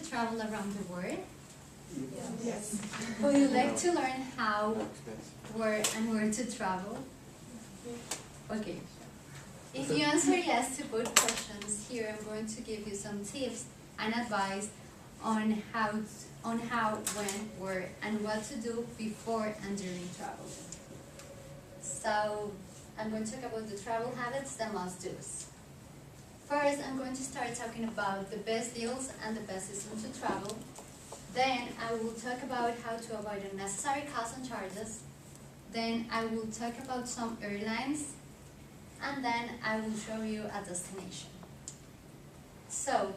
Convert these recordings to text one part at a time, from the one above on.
travel around the world? Yes. Would you like to learn how, where, and where to travel? Okay. If you answer yes to both questions, here I'm going to give you some tips and advice on how, when, where, and what to do before and during travel. So I'm going to talk about the travel habits, the must-dos. First, I'm going to start talking about the best deals and the best season to travel. Then I will talk about how to avoid unnecessary costs and charges. Then I will talk about some airlines. And then I will show you a destination. So,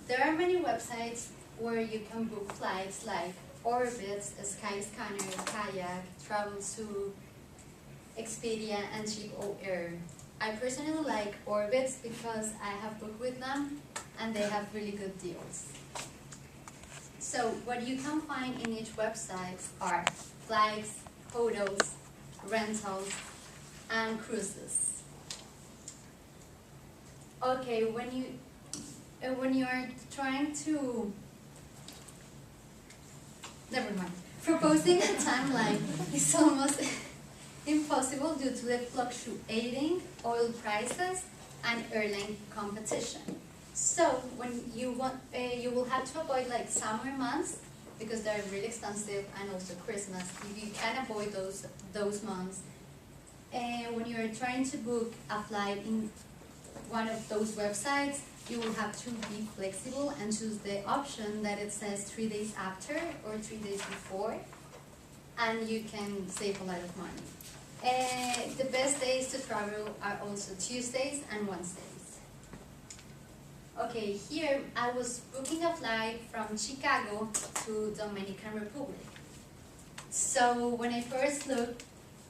there are many websites where you can book flights like Orbitz, Skyscanner, Kayak, Travel2, Expedia, and Cheap.Air. I personally like Orbitz because I have booked with them and they have really good deals. So what you can find in each website are flights, hotels, rentals, and cruises. Okay, when you are trying to, never mind. Proposing a timeline is almost impossible due to the fluctuating oil prices and airline competition. So when you want, you will have to avoid like summer months because they're really expensive, and also Christmas. If you can avoid those months, when you are trying to book a flight in one of those websites, you will have to be flexible and choose the option that it says 3 days after or 3 days before, and you can save a lot of money. The best days to travel are also Tuesdays and Wednesdays. Okay, here I was booking a flight from Chicago to Dominican Republic. So when I first looked,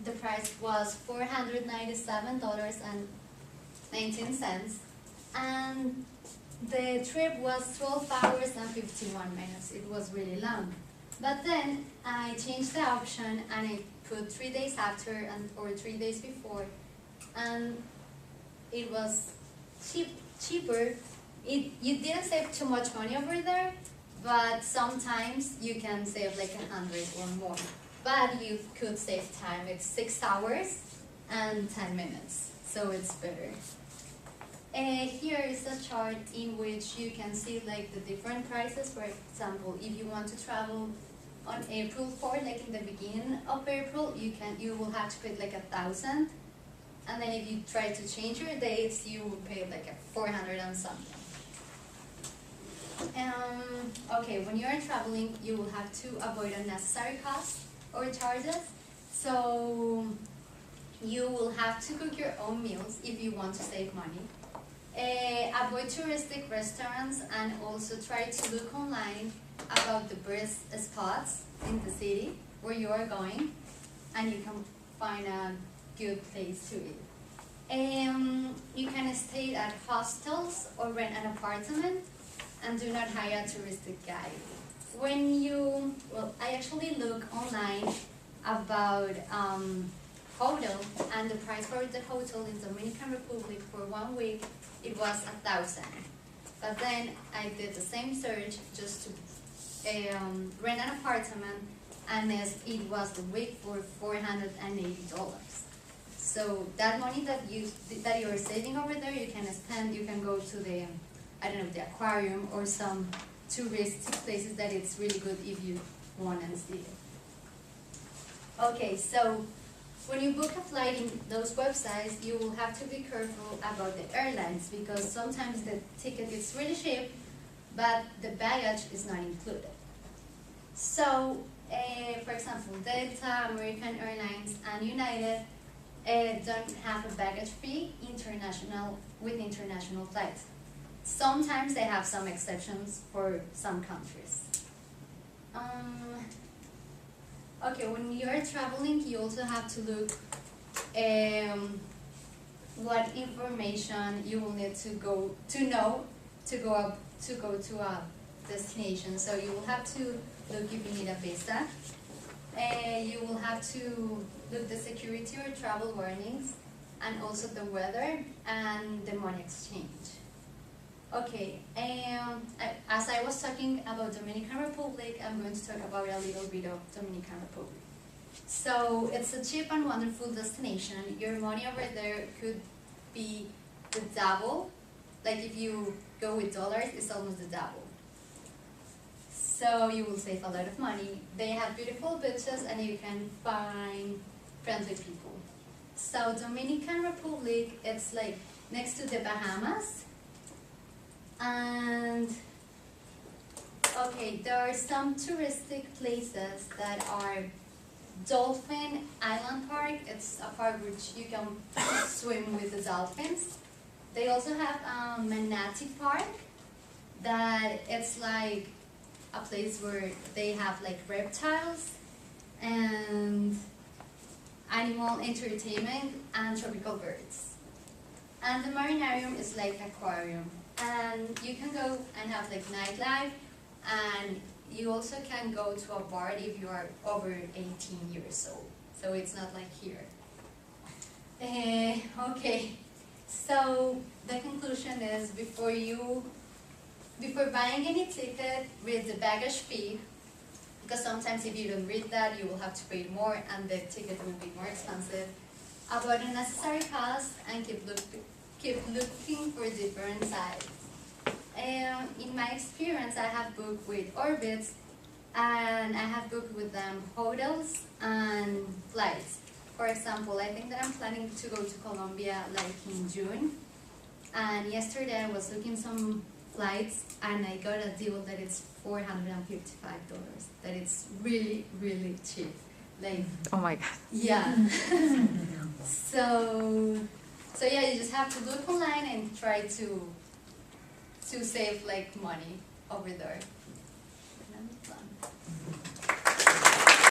the price was $497.19, and the trip was 12 hours and 51 minutes. It was really long. But then I changed the option and I put 3 days after or 3 days before, and it was cheaper. You didn't save too much money over there, but sometimes you can save like 100 or more. But you could save time. It's 6 hours and 10 minutes, so it's better. Here is a chart in which you can see like the different prices. For example, if you want to travel on April 4, like in the beginning of April, you will have to pay like 1,000, and then if you try to change your dates, you will pay like 400 and something. Okay, when you are traveling, you will have to avoid unnecessary costs or charges. So you will have to cook your own meals if you want to save money. Avoid touristic restaurants, and also try to look online about the best spots in the city where you are going, and you can find a good place to eat. You can stay at hostels or rent an apartment, and do not hire a touristic guide. I actually look online about hotel, and the price for the hotel in Dominican Republic for 1 week, it was 1,000. But then I did the same search just to rent an apartment, and it was the week for $480. So that money that you are saving over there, you can spend. You can go to the, I don't know, the aquarium or some touristic places that it's really good if you want to see it. Okay, so when you book a flight in those websites, you will have to be careful about the airlines, because sometimes the ticket is really cheap, but the baggage is not included. So, for example, Delta, American Airlines, and United don't have a baggage fee with international flights. Sometimes they have some exceptions for some countries. Okay, when you're traveling, you also have to look what information you will need to know to go to a destination. So you will have to look if you need a visa. You will have to look the security or travel warnings, and also the weather and the money exchange. Okay, as I was talking about Dominican Republic, I'm going to talk about a little bit of Dominican Republic. So it's a cheap and wonderful destination. Your money over there could be the double. Like if you go with dollars, it's almost the double. So you will save a lot of money. They have beautiful beaches and you can find friendly people. So Dominican Republic, it's like next to the Bahamas. And okay, there are some touristic places that are Dolphin Island Park. It's a park which you can swim with the dolphins. They also have Manatee Park, that it's like a place where they have like reptiles and animal entertainment and tropical birds. And the marinarium is like aquarium. And you can go and have like nightlife, and you also can go to a bar if you are over 18 years old. So it's not like here. Okay, so the conclusion is before buying any ticket, read the baggage fee, because sometimes if you don't read that, you will have to pay more and the ticket will be more expensive. Avoid unnecessary costs and keep looking for different sites. In my experience, I have booked with Orbitz, and I have booked with them hotels and flights. For example, I think that I'm planning to go to Colombia like in June, and yesterday I was looking some flights and I got a deal that it's $455. That it's really, really cheap. Like, oh my God. yeah. So yeah, you just have to look online and try to save like money over there.